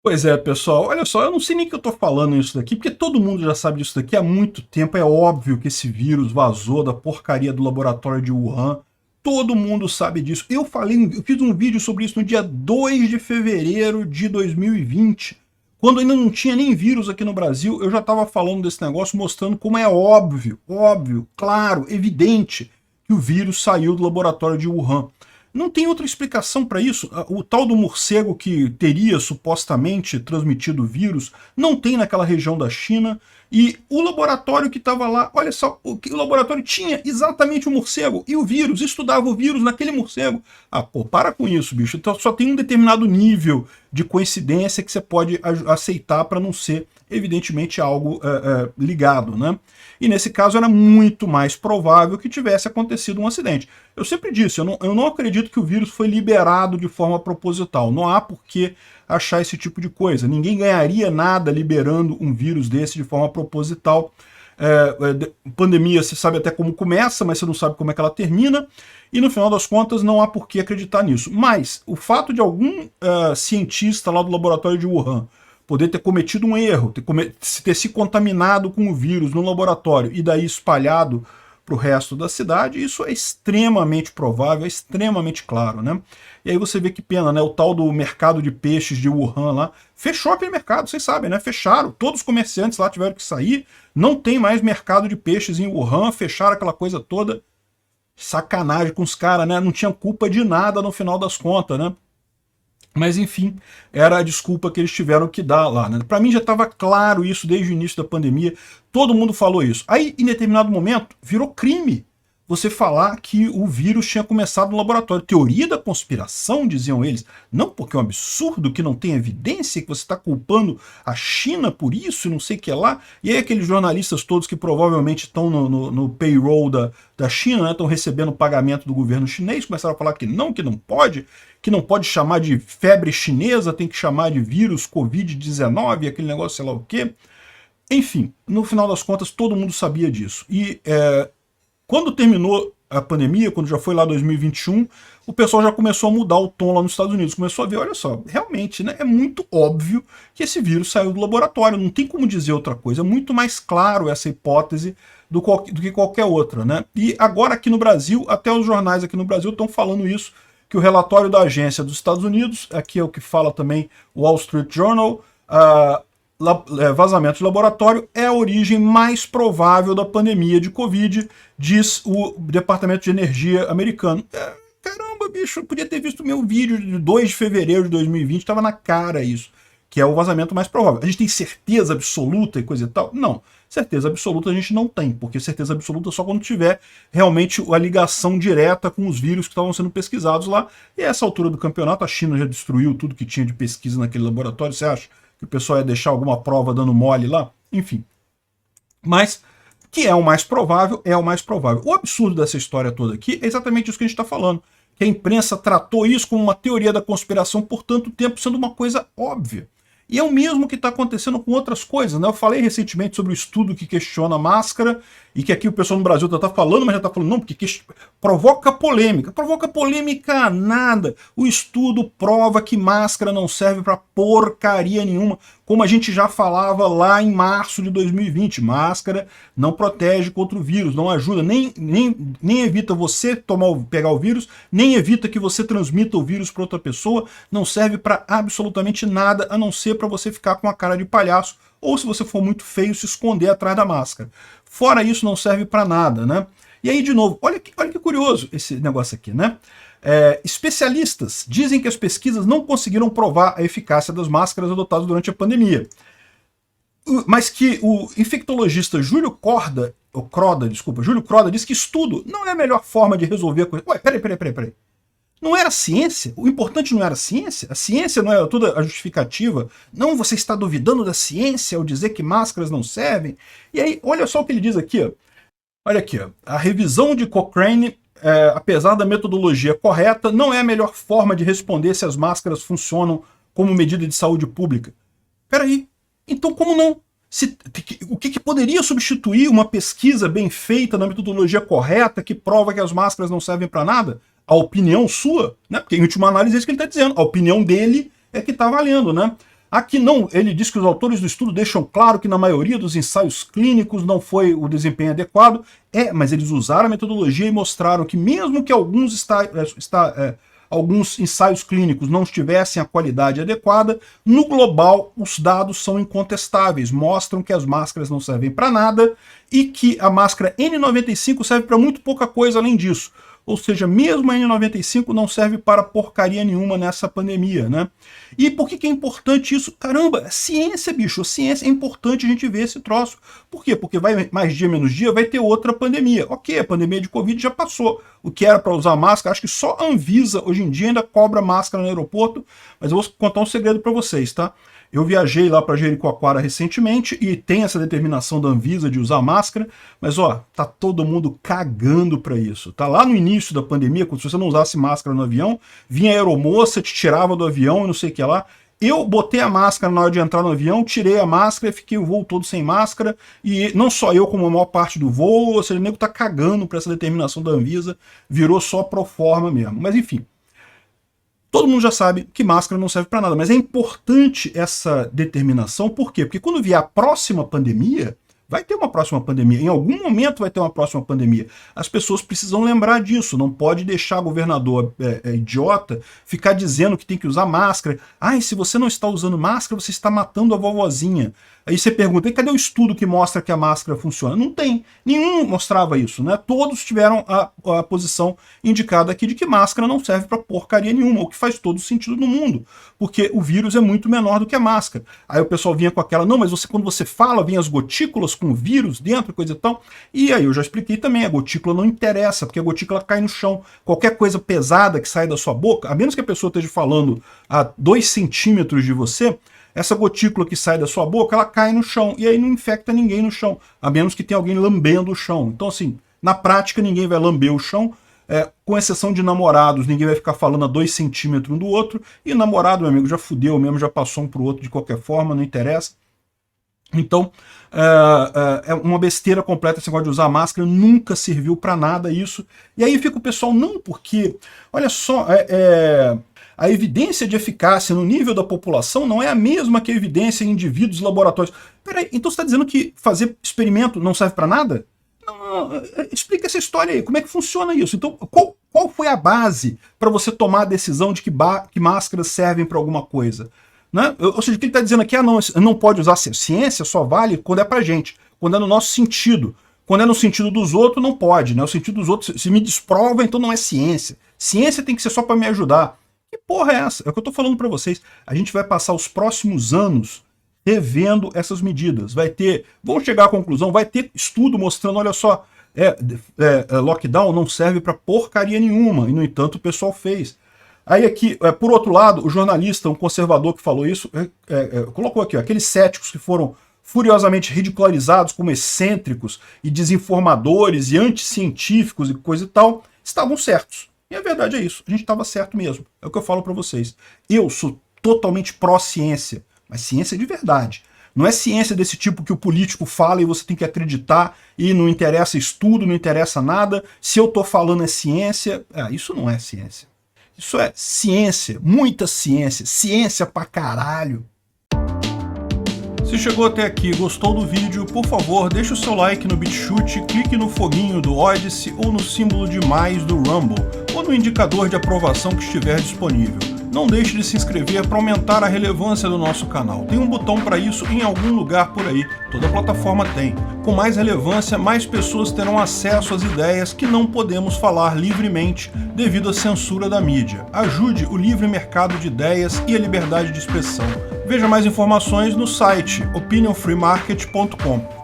Pois é, pessoal, olha só, eu não sei nem que eu tô falando isso daqui, porque todo mundo já sabe disso daqui há muito tempo. É óbvio que esse vírus vazou da porcaria do laboratório de Wuhan. Todo mundo sabe disso. Eu fiz um vídeo sobre isso no dia 2 de fevereiro de 2020, quando ainda não tinha nem vírus aqui no Brasil. Eu já estava falando desse negócio, mostrando como é óbvio, claro, evidente, que o vírus saiu do laboratório de Wuhan. Não tem outra explicação para isso. O tal do morcego que teria supostamente transmitido o vírus não tem naquela região da China. E o laboratório que estava lá, olha só, o laboratório tinha exatamente o morcego e o vírus, estudava o vírus naquele morcego. Ah, pô, para com isso, bicho. Então só tem um determinado nível de coincidência que você pode aceitar para não ser, evidentemente, algo ligado, né? E nesse caso era muito mais provável que tivesse acontecido um acidente. Eu sempre disse, eu não acredito que o vírus foi liberado de forma proposital. Não há por que achar esse tipo de coisa. Ninguém ganharia nada liberando um vírus desse de forma proposital. Pandemia, você sabe até como começa, mas você não sabe como é que ela termina. E no final das contas não há por que acreditar nisso. Mas o fato de algum cientista lá do laboratório de Wuhan poder ter cometido um erro, ter se contaminado com o vírus no laboratório e daí espalhado para o resto da cidade, isso é extremamente provável, é extremamente claro, né? E aí você vê que pena, né? O tal do mercado de peixes de Wuhan lá, fechou aquele mercado, vocês sabem, né? Fecharam, todos os comerciantes lá tiveram que sair, não tem mais mercado de peixes em Wuhan, fecharam aquela coisa toda. Sacanagem com os caras, né? Não tinha culpa de nada no final das contas, né? Mas enfim, era a desculpa que eles tiveram que dar lá, né? Para mim já estava claro isso desde o início da pandemia, todo mundo falou isso. Aí, em determinado momento, virou crime você falar que o vírus tinha começado no laboratório. Teoria da conspiração, diziam eles. Não, porque é um absurdo que não tem evidência, que você está culpando a China por isso e não sei o que lá. E aí aqueles jornalistas todos que provavelmente estão no payroll da China, né, estão recebendo pagamento do governo chinês, começaram a falar que não pode chamar de febre chinesa, tem que chamar de vírus Covid-19, aquele negócio sei lá o quê. Enfim, no final das contas, todo mundo sabia disso. E quando terminou a pandemia, quando já foi lá 2021, o pessoal já começou a mudar o tom lá nos Estados Unidos. Começou a ver, olha só, realmente, né, é muito óbvio que esse vírus saiu do laboratório. Não tem como dizer outra coisa. É muito mais claro essa hipótese do que qualquer outra, né? E agora aqui no Brasil, até os jornais aqui no Brasil estão falando isso, que o relatório da agência dos Estados Unidos, aqui é o que fala também o Wall Street Journal, vazamento de laboratório é a origem mais provável da pandemia de Covid, diz o Departamento de Energia americano. Caramba, bicho, eu podia ter visto o meu vídeo de 2 de fevereiro de 2020, estava na cara isso, que é o vazamento mais provável. A gente tem certeza absoluta e coisa e tal? Não. Certeza absoluta a gente não tem, porque certeza absoluta só quando tiver realmente a ligação direta com os vírus que estavam sendo pesquisados lá. E a essa altura do campeonato, a China já destruiu tudo que tinha de pesquisa naquele laboratório. Você acha que o pessoal ia deixar alguma prova dando mole lá? Enfim. Mas, que é o mais provável, é o mais provável. O absurdo dessa história toda aqui é exatamente isso que a gente está falando. Que a imprensa tratou isso como uma teoria da conspiração por tanto tempo, sendo uma coisa óbvia. E é o mesmo que está acontecendo com outras coisas, né? Eu falei recentemente sobre o estudo que questiona a máscara, e que aqui o pessoal no Brasil está falando, mas já está falando, não, porque provoca polêmica. Provoca polêmica nada. O estudo prova que máscara não serve para porcaria nenhuma, como a gente já falava lá em março de 2020. Máscara não protege contra o vírus, não ajuda, nem evita você pegar o vírus, nem evita que você transmita o vírus para outra pessoa, não serve para absolutamente nada, a não ser para você ficar com a cara de palhaço, ou se você for muito feio, se esconder atrás da máscara. Fora isso, não serve para nada, né? E aí, de novo, olha que curioso esse negócio aqui, né? Especialistas dizem que as pesquisas não conseguiram provar a eficácia das máscaras adotadas durante a pandemia. Mas que o infectologista Júlio Croda diz que estudo não é a melhor forma de resolver a coisa. Ué, peraí. Não era ciência? O importante não era a ciência? A ciência não era toda a justificativa? Não, você está duvidando da ciência ao dizer que máscaras não servem? E aí, olha só o que ele diz aqui, ó. Olha aqui, ó. A revisão de Cochrane, apesar da metodologia correta, não é a melhor forma de responder se as máscaras funcionam como medida de saúde pública. Peraí, então como não? O que poderia substituir uma pesquisa bem feita na metodologia correta que prova que as máscaras não servem para nada? A opinião sua, né? Porque em última análise é isso que ele está dizendo. A opinião dele é que está valendo, né? Aqui não, ele diz que os autores do estudo deixam claro que na maioria dos ensaios clínicos não foi o desempenho adequado. Mas eles usaram a metodologia e mostraram que mesmo que alguns ensaios clínicos não tivessem a qualidade adequada, no global os dados são incontestáveis, mostram que as máscaras não servem para nada e que a máscara N95 serve para muito pouca coisa além disso. Ou seja, mesmo a N95 não serve para porcaria nenhuma nessa pandemia, né? E por que é importante isso? Caramba, é ciência, bicho. Ciência é importante a gente ver esse troço. Por quê? Porque vai mais dia, menos dia, vai ter outra pandemia. Ok, a pandemia de Covid já passou. O que era para usar máscara, acho que só a Anvisa hoje em dia ainda cobra máscara no aeroporto. Mas eu vou contar um segredo para vocês, tá? Eu viajei lá para Jericoacoara recentemente e tem essa determinação da Anvisa de usar máscara, mas ó, tá todo mundo cagando para isso. Tá lá no início da pandemia, quando se você não usasse máscara no avião, vinha a aeromoça, te tirava do avião e não sei o que lá. Eu botei a máscara na hora de entrar no avião, tirei a máscara e fiquei o voo todo sem máscara, e não só eu, como a maior parte do voo, ou seja, o nego tá cagando para essa determinação da Anvisa, virou só pro forma mesmo. Mas enfim. Todo mundo já sabe que máscara não serve para nada, mas é importante essa determinação, por quê? Porque quando vier a próxima pandemia, vai ter uma próxima pandemia, em algum momento vai ter uma próxima pandemia. As pessoas precisam lembrar disso, não pode deixar governador idiota ficar dizendo que tem que usar máscara. E se você não está usando máscara, você está matando a vovozinha. Aí você pergunta, e cadê o estudo que mostra que a máscara funciona? Não tem. Nenhum mostrava isso, né? Todos tiveram a posição indicada aqui de que máscara não serve para porcaria nenhuma, o que faz todo sentido no mundo, porque o vírus é muito menor do que a máscara. Aí o pessoal vinha com aquela, não, mas quando você fala, vem as gotículas com o vírus dentro, coisa e tal. E aí eu já expliquei também, a gotícula não interessa, porque a gotícula cai no chão. Qualquer coisa pesada que sai da sua boca, a menos que a pessoa esteja falando a 2 centímetros de você, essa gotícula que sai da sua boca, ela cai no chão, e aí não infecta ninguém no chão, a menos que tenha alguém lambendo o chão. Então assim, na prática ninguém vai lamber o chão, com exceção de namorados, ninguém vai ficar falando a 2 centímetros um do outro, e namorado, meu amigo, já fudeu mesmo, já passou um pro outro de qualquer forma, não interessa. Então, é uma besteira completa esse negócio de usar máscara, nunca serviu para nada isso. E aí fica o pessoal, não, porque, olha só, a evidência de eficácia no nível da população não é a mesma que a evidência em indivíduos e laboratórios. Peraí, então você está dizendo que fazer experimento não serve para nada? Não, explica essa história aí, como é que funciona isso? Então, qual foi a base para você tomar a decisão de que máscaras servem para alguma coisa? Né? Ou seja, o que ele está dizendo aqui, não pode usar ciência, só vale quando é pra gente, quando é no nosso sentido. Quando é no sentido dos outros, não pode, né? O sentido dos outros, se me desprova, então não é ciência. Ciência tem que ser só para me ajudar. Que porra é essa? É o que eu tô falando para vocês. A gente vai passar os próximos anos revendo essas medidas. Vamos chegar à conclusão, vai ter estudo mostrando, olha só, lockdown não serve para porcaria nenhuma, e no entanto o pessoal fez. Aí aqui, por outro lado, o jornalista, um conservador que falou isso, colocou aqui, aqueles céticos que foram furiosamente ridicularizados como excêntricos e desinformadores e anticientíficos e coisa e tal, estavam certos. E a verdade é isso, a gente estava certo mesmo. É o que eu falo para vocês. Eu sou totalmente pró-ciência, mas ciência de verdade. Não é ciência desse tipo que o político fala e você tem que acreditar e não interessa estudo, não interessa nada. Se eu tô falando é ciência, isso não é ciência. Isso é ciência, muita ciência, ciência pra caralho. Se chegou até aqui e gostou do vídeo, por favor, deixe o seu like no BitChute, clique no foguinho do Odyssey ou no símbolo de mais do Rumble, ou no indicador de aprovação que estiver disponível. Não deixe de se inscrever para aumentar a relevância do nosso canal. Tem um botão para isso em algum lugar por aí, toda plataforma tem. Com mais relevância, mais pessoas terão acesso às ideias que não podemos falar livremente devido à censura da mídia. Ajude o livre mercado de ideias e a liberdade de expressão. Veja mais informações no site opinionfreemarket.com.